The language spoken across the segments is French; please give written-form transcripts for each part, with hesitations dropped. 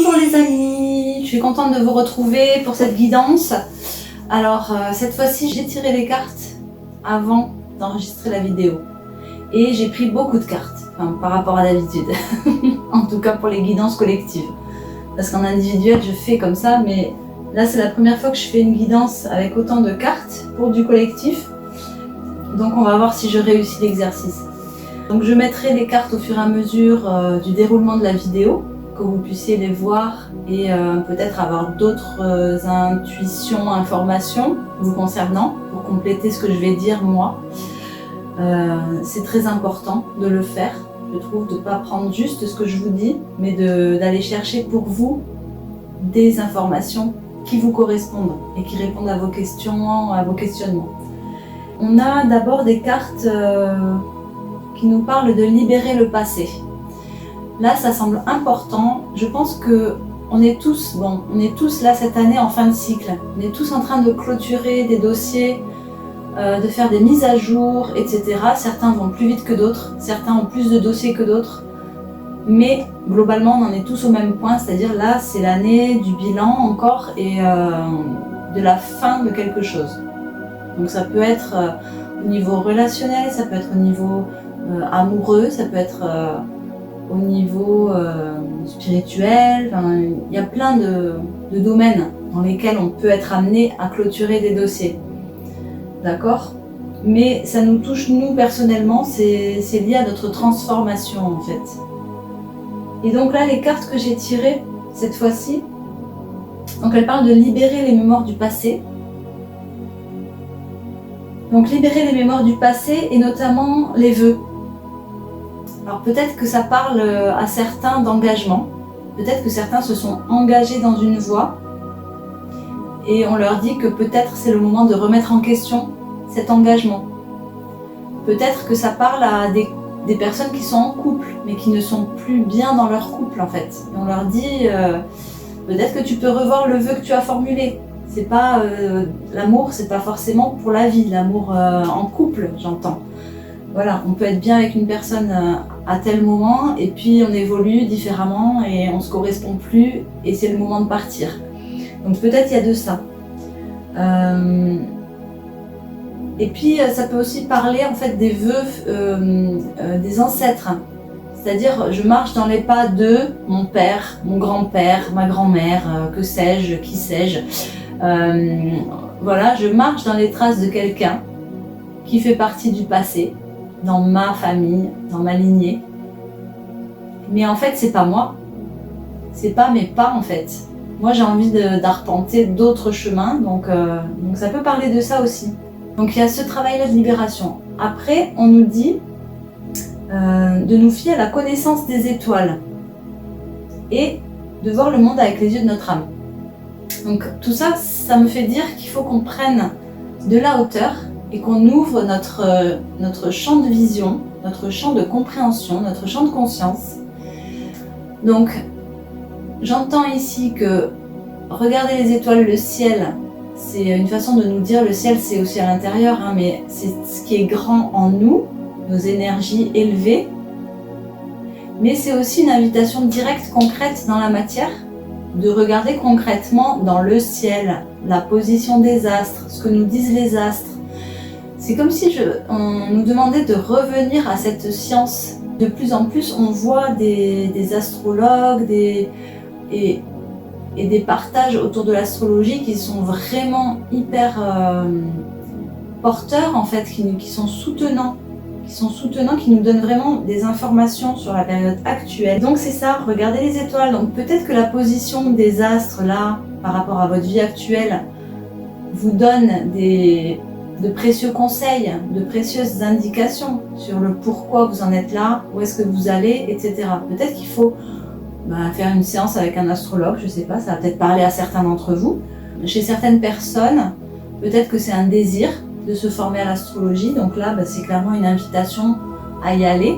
Bonjour les amis, je suis contente de vous retrouver pour cette guidance. Alors cette fois-ci j'ai tiré les cartes avant d'enregistrer la vidéo et j'ai pris beaucoup de cartes, par rapport à d'habitude, en tout cas pour les guidances collectives. Parce qu'en individuel je fais comme ça, mais là c'est la première fois que je fais une guidance avec autant de cartes pour du collectif. Donc on va voir si je réussis l'exercice. Donc je mettrai les cartes au fur et à mesure du déroulement de la vidéo, que vous puissiez les voir et peut-être avoir d'autres intuitions, informations vous concernant pour compléter ce que je vais dire moi. C'est très important de le faire, je trouve, de ne pas prendre juste ce que je vous dis, mais d'aller chercher pour vous des informations qui vous correspondent et qui répondent à vos questions, à vos questionnements. On a d'abord des cartes qui nous parlent de libérer le passé. Là, ça semble important. Je pense que on est tous là cette année en fin de cycle. On est tous en train de clôturer des dossiers, de faire des mises à jour, etc. Certains vont plus vite que d'autres, certains ont plus de dossiers que d'autres. Mais globalement, on en est tous au même point, c'est-à-dire là, c'est l'année du bilan encore et de la fin de quelque chose. Donc ça peut être au niveau relationnel, ça peut être au niveau amoureux, ça peut être au niveau spirituel. Il y a plein de domaines dans lesquels on peut être amené à clôturer des dossiers. D'accord ? Mais ça nous touche nous personnellement, c'est lié à notre transformation en fait. Et donc là, les cartes que j'ai tirées cette fois-ci, donc elles parlent de libérer les mémoires du passé. Donc libérer les mémoires du passé et notamment les vœux. Alors peut-être que ça parle à certains d'engagement, peut-être que certains se sont engagés dans une voie et on leur dit que peut-être c'est le moment de remettre en question cet engagement. Peut-être que ça parle à des personnes qui sont en couple mais qui ne sont plus bien dans leur couple en fait. Et on leur dit peut-être que tu peux revoir le vœu que tu as formulé. C'est pas l'amour, c'est pas forcément pour la vie, l'amour en couple, j'entends. Voilà, on peut être bien avec une personne à tel moment et puis on évolue différemment et on se correspond plus et c'est le moment de partir. Donc peut-être il y a de ça. Et puis ça peut aussi parler en fait des vœux des ancêtres. C'est-à-dire je marche dans les pas de mon père, mon grand-père, ma grand-mère, que sais-je, qui sais-je. Voilà, je marche dans les traces de quelqu'un qui fait partie du passé, dans ma famille, dans ma lignée. Mais en fait, c'est pas moi. C'est pas mes pas en fait. Moi, j'ai envie d'arpenter d'autres chemins, donc ça peut parler de ça aussi. Donc il y a ce travail-là de libération. Après, on nous dit de nous fier à la connaissance des étoiles et de voir le monde avec les yeux de notre âme. Donc tout ça, ça me fait dire qu'il faut qu'on prenne de la hauteur et qu'on ouvre notre champ de vision, notre champ de compréhension, notre champ de conscience. Donc j'entends ici que regarder les étoiles, le ciel, c'est une façon de nous dire le ciel c'est aussi à l'intérieur, mais c'est ce qui est grand en nous, nos énergies élevées. Mais c'est aussi une invitation directe, concrète dans la matière, de regarder concrètement dans le ciel, la position des astres, ce que nous disent les astres. C'est comme si on nous demandait de revenir à cette science. De plus en plus, on voit des astrologues et des partages autour de l'astrologie qui sont vraiment hyper porteurs, en fait, qui sont soutenants, qui nous donnent vraiment des informations sur la période actuelle. Donc c'est ça, regardez les étoiles. Donc peut-être que la position des astres, là, par rapport à votre vie actuelle, vous donne de précieux conseils, de précieuses indications sur le pourquoi vous en êtes là, où est-ce que vous allez, etc. Peut-être qu'il faut faire une séance avec un astrologue, je sais pas, ça va peut-être parler à certains d'entre vous. Chez certaines personnes, peut-être que c'est un désir de se former à l'astrologie, donc là c'est clairement une invitation à y aller.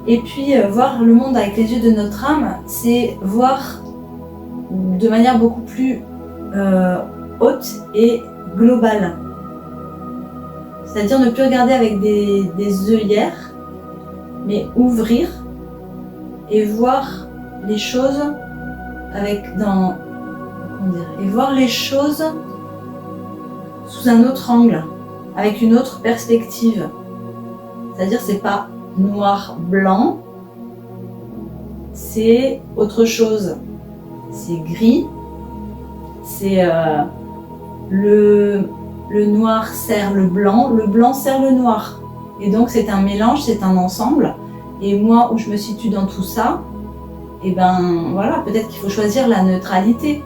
Et puis voir le monde avec les yeux de notre âme, c'est voir de manière beaucoup plus haute et globale. C'est-à-dire ne plus regarder avec des œillères, mais ouvrir et voir les choses et voir les choses sous un autre angle, avec une autre perspective. C'est-à-dire c'est pas noir-blanc, c'est autre chose. C'est gris, c'est le noir sert le blanc sert le noir. Et donc c'est un mélange, c'est un ensemble. Et moi, où je me situe dans tout ça, et ben voilà, peut-être qu'il faut choisir la neutralité.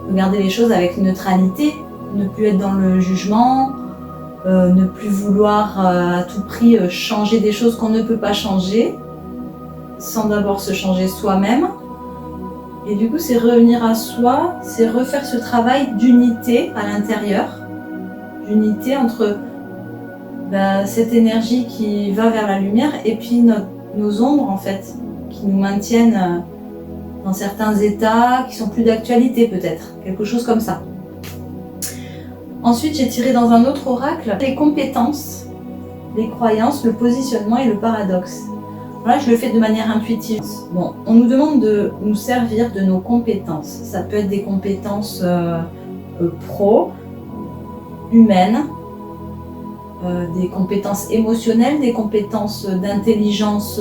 Regarder les choses avec neutralité, ne plus être dans le jugement, ne plus vouloir à tout prix changer des choses qu'on ne peut pas changer, sans d'abord se changer soi-même. Et du coup, c'est revenir à soi, c'est refaire ce travail d'unité à l'intérieur, d'unité entre cette énergie qui va vers la lumière et puis nos ombres en fait, qui nous maintiennent dans certains états qui sont plus d'actualité peut-être, quelque chose comme ça. Ensuite, j'ai tiré dans un autre oracle les compétences, les croyances, le positionnement et le paradoxe. Voilà, je le fais de manière intuitive. Bon, on nous demande de nous servir de nos compétences. Ça peut être des compétences pro, humaines, des compétences émotionnelles, des compétences d'intelligence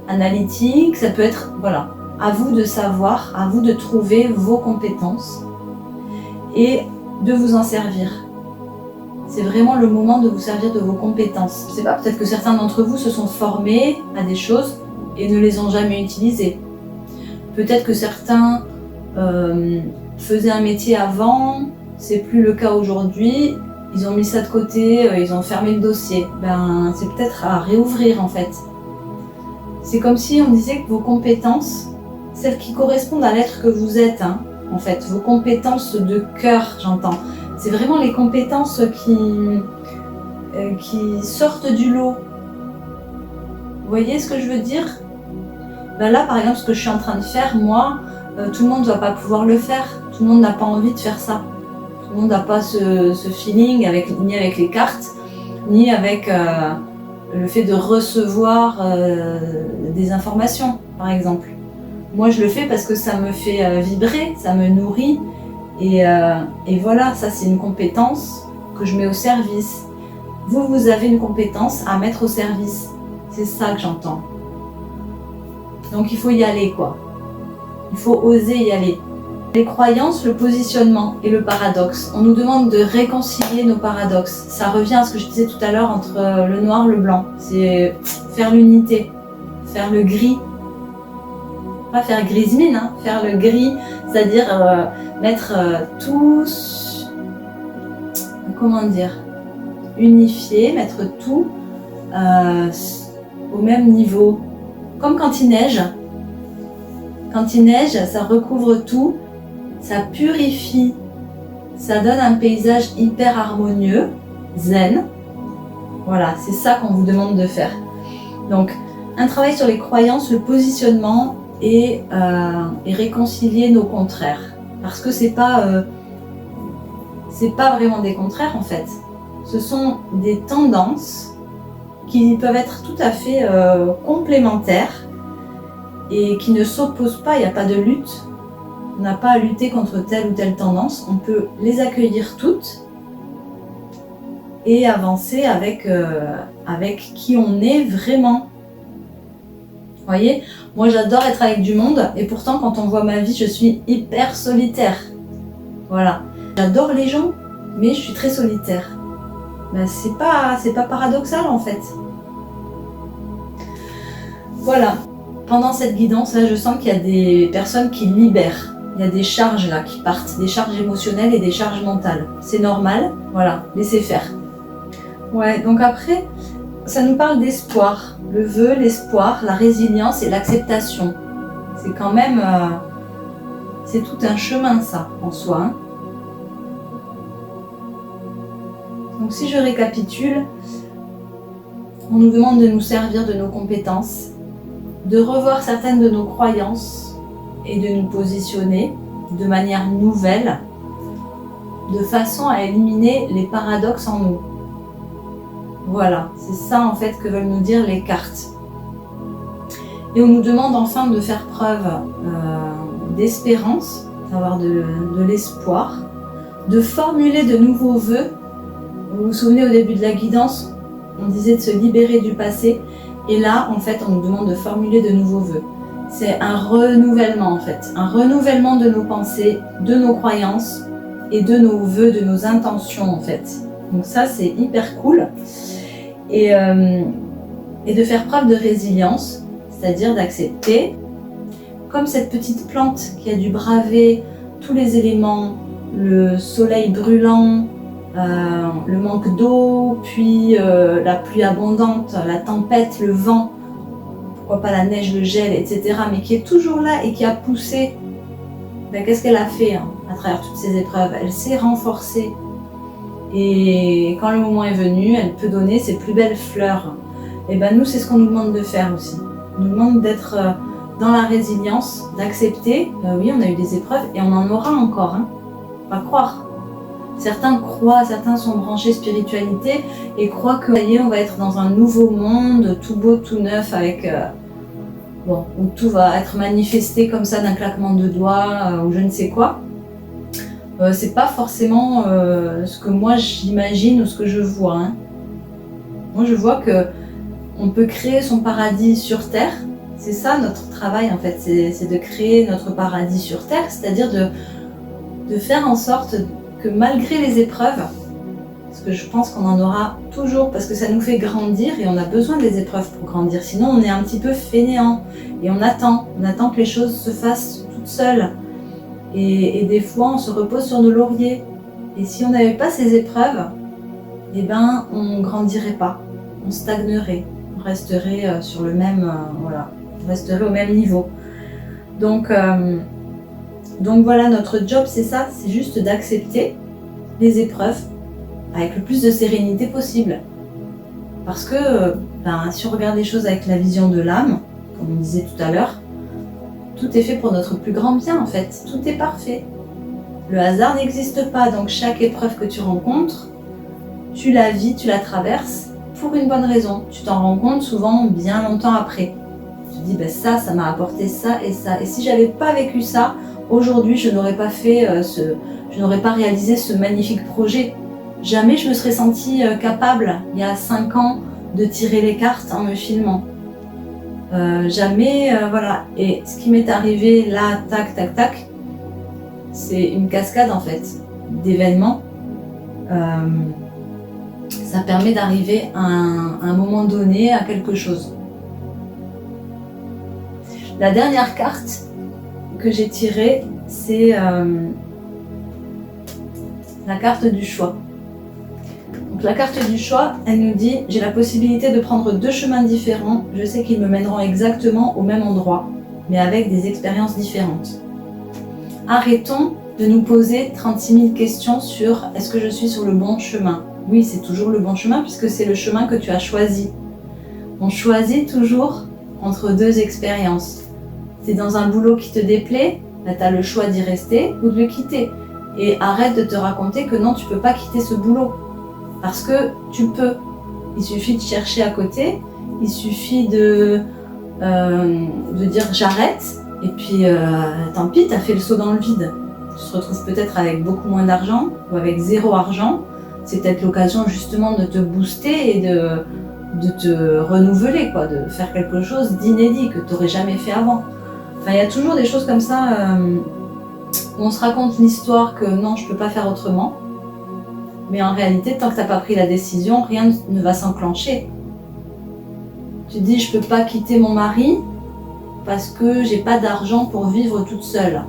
analytique. Ça peut être, voilà, à vous de savoir, à vous de trouver vos compétences et de vous en servir. C'est vraiment le moment de vous servir de vos compétences. Je sais pas, peut-être que certains d'entre vous se sont formés à des choses et ne les ont jamais utilisées. Peut-être que certains faisaient un métier avant, c'est plus le cas aujourd'hui, ils ont mis ça de côté, ils ont fermé le dossier. Ben, c'est peut-être à réouvrir en fait. C'est comme si on disait que vos compétences, celles qui correspondent à l'être que vous êtes, hein, en fait, vos compétences de cœur, j'entends. C'est vraiment les compétences qui sortent du lot. Vous voyez ce que je veux dire? Ben là, par exemple, ce que je suis en train de faire, moi, tout le monde ne va pas pouvoir le faire. Tout le monde n'a pas envie de faire ça. Tout le monde n'a pas ce feeling ni avec les cartes, ni avec le fait de recevoir des informations, par exemple. Moi, je le fais parce que ça me fait vibrer, ça me nourrit. Et voilà, ça c'est une compétence que je mets au service. Vous avez une compétence à mettre au service. C'est ça que j'entends. Donc il faut y aller, quoi. Il faut oser y aller. Les croyances, le positionnement et le paradoxe. On nous demande de réconcilier nos paradoxes. Ça revient à ce que je disais tout à l'heure entre le noir et le blanc. C'est faire l'unité, faire le gris. Pas faire grise mine, hein, faire le gris, c'est-à-dire mettre tous, comment dire, unifier, mettre tout au même niveau. Comme quand il neige. Quand il neige, ça recouvre tout, ça purifie, ça donne un paysage hyper harmonieux, zen. Voilà, c'est ça qu'on vous demande de faire. Donc, un travail sur les croyances, le positionnement, et réconcilier nos contraires. Parce que c'est pas vraiment des contraires en fait. Ce sont des tendances qui peuvent être tout à fait complémentaires et qui ne s'opposent pas, il n'y a pas de lutte. On n'a pas à lutter contre telle ou telle tendance, on peut les accueillir toutes et avancer avec qui on est vraiment. Vous voyez, moi j'adore être avec du monde et pourtant quand on voit ma vie, je suis hyper solitaire. Voilà. J'adore les gens, mais je suis très solitaire. Ben, c'est pas paradoxal en fait. Voilà. Pendant cette guidance, là, je sens qu'il y a des personnes qui libèrent. Il y a des charges là qui partent, des charges émotionnelles et des charges mentales. C'est normal, voilà, laissez faire. Ouais, donc après, ça nous parle d'espoir. Le vœu, l'espoir, la résilience et l'acceptation. C'est quand même... c'est tout un chemin ça, en soi. Hein. Donc si je récapitule, on nous demande de nous servir de nos compétences, de revoir certaines de nos croyances et de nous positionner de manière nouvelle, de façon à éliminer les paradoxes en nous. Voilà, c'est ça en fait que veulent nous dire les cartes. Et on nous demande enfin de faire preuve d'espérance, d'avoir de l'espoir, de formuler de nouveaux vœux. Vous vous souvenez, au début de la guidance, on disait de se libérer du passé, et là, en fait, on nous demande de formuler de nouveaux vœux. C'est un renouvellement, en fait, un renouvellement de nos pensées, de nos croyances et de nos vœux, de nos intentions, en fait. Donc ça, c'est hyper cool. Et de faire preuve de résilience, c'est-à-dire d'accepter, comme cette petite plante qui a dû braver tous les éléments, le soleil brûlant, le manque d'eau, puis la pluie abondante, la tempête, le vent, pourquoi pas la neige, le gel, etc., mais qui est toujours là et qui a poussé, qu'est-ce qu'elle a fait à travers toutes ces épreuves? Elle s'est renforcée. Et quand le moment est venu, elle peut donner ses plus belles fleurs. Et nous, c'est ce qu'on nous demande de faire aussi. On nous demande d'être dans la résilience, d'accepter, oui, on a eu des épreuves et on en aura encore, pas croire. Certains croient, certains sont branchés spiritualité et croient que, ça y est, on va être dans un nouveau monde, tout beau, tout neuf, avec, où tout va être manifesté comme ça d'un claquement de doigts ou je ne sais quoi. C'est pas forcément ce que moi j'imagine ou ce que je vois. Moi je vois que on peut créer son paradis sur terre. C'est ça notre travail en fait, c'est de créer notre paradis sur terre, c'est-à-dire de faire en sorte que malgré les épreuves, parce que je pense qu'on en aura toujours, parce que ça nous fait grandir et on a besoin des épreuves pour grandir, sinon on est un petit peu fainéant et on attend que les choses se fassent toutes seules. Et des fois, on se repose sur nos lauriers. Et si on n'avait pas ces épreuves, on grandirait pas, on stagnerait, on resterait sur le même, on resterait au même niveau. Donc voilà, notre job, c'est ça, c'est juste d'accepter les épreuves avec le plus de sérénité possible. Parce que si on regarde les choses avec la vision de l'âme, comme on disait tout à l'heure, tout est fait pour notre plus grand bien en fait, tout est parfait. Le hasard n'existe pas, donc chaque épreuve que tu rencontres, tu la vis, tu la traverses pour une bonne raison. Tu t'en rends compte souvent bien longtemps après. Tu te dis, ça m'a apporté ça et ça. Et si j'avais pas vécu ça, aujourd'hui je n'aurais pas fait je n'aurais pas réalisé ce magnifique projet. Jamais je me serais sentie capable, il y a 5 ans, de tirer les cartes en me filmant. Jamais, voilà. Et ce qui m'est arrivé là, tac, tac, tac, c'est une cascade en fait d'événements. Ça permet d'arriver à un moment donné à quelque chose. La dernière carte que j'ai tirée, c'est la carte du choix. Donc la carte du choix, elle nous dit « J'ai la possibilité de prendre 2 chemins différents, je sais qu'ils me mèneront exactement au même endroit, mais avec des expériences différentes. » Arrêtons de nous poser 36 000 questions sur « Est-ce que je suis sur le bon chemin ?» Oui, c'est toujours le bon chemin puisque c'est le chemin que tu as choisi. On choisit toujours entre 2 expériences. Tu es dans un boulot qui te déplaît, tu as le choix d'y rester ou de le quitter. Et arrête de te raconter que non, tu ne peux pas quitter ce boulot. Parce que tu peux. Il suffit de chercher à côté, il suffit de dire j'arrête, et puis tant pis, tu as fait le saut dans le vide. Tu te retrouves peut-être avec beaucoup moins d'argent ou avec 0 argent. C'est peut-être l'occasion justement de te booster et de te renouveler, de faire quelque chose d'inédit que tu n'aurais jamais fait avant. Enfin, il y a toujours des choses comme ça où on se raconte l'histoire que non, je ne peux pas faire autrement. Mais en réalité, tant que tu n'as pas pris la décision, rien ne va s'enclencher. Tu te dis, je ne peux pas quitter mon mari parce que j'ai pas d'argent pour vivre toute seule.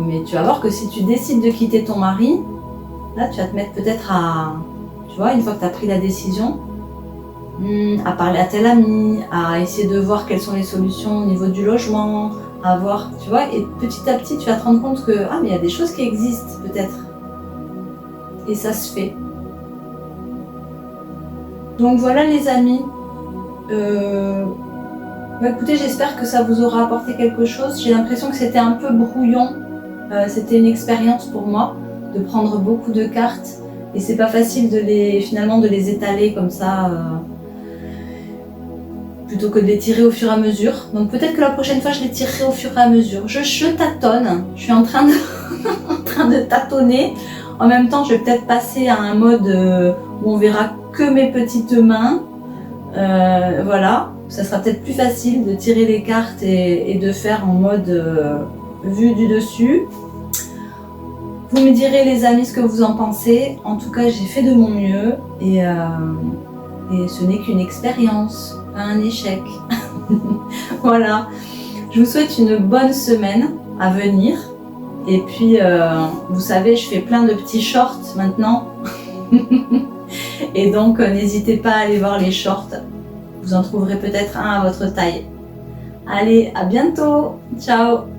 Mais tu vas voir que si tu décides de quitter ton mari, là, tu vas te mettre peut-être à, tu vois, une fois que tu as pris la décision, à parler à tel ami, à essayer de voir quelles sont les solutions au niveau du logement, à voir, tu vois, et petit à petit, tu vas te rendre compte que, mais il y a des choses qui existent, peut-être. Et ça se fait. Donc voilà les amis. Écoutez, j'espère que ça vous aura apporté quelque chose. J'ai l'impression que c'était un peu brouillon. C'était une expérience pour moi de prendre beaucoup de cartes. Et c'est pas facile finalement de les étaler comme ça. plutôt que de les tirer au fur et à mesure. Donc peut-être que la prochaine fois je les tirerai au fur et à mesure. Je tâtonne, je suis en train de, en train de tâtonner. En même temps, je vais peut-être passer à un mode où on verra que mes petites mains. Voilà, ça sera peut-être plus facile de tirer les cartes et de faire en mode vue du dessus. Vous me direz les amis ce que vous en pensez. En tout cas, j'ai fait de mon mieux et ce n'est qu'une expérience, pas un échec. Voilà, je vous souhaite une bonne semaine à venir. Et puis, vous savez, je fais plein de petits shorts maintenant. Et donc, n'hésitez pas à aller voir les shorts. Vous en trouverez peut-être un à votre taille. Allez, à bientôt. Ciao.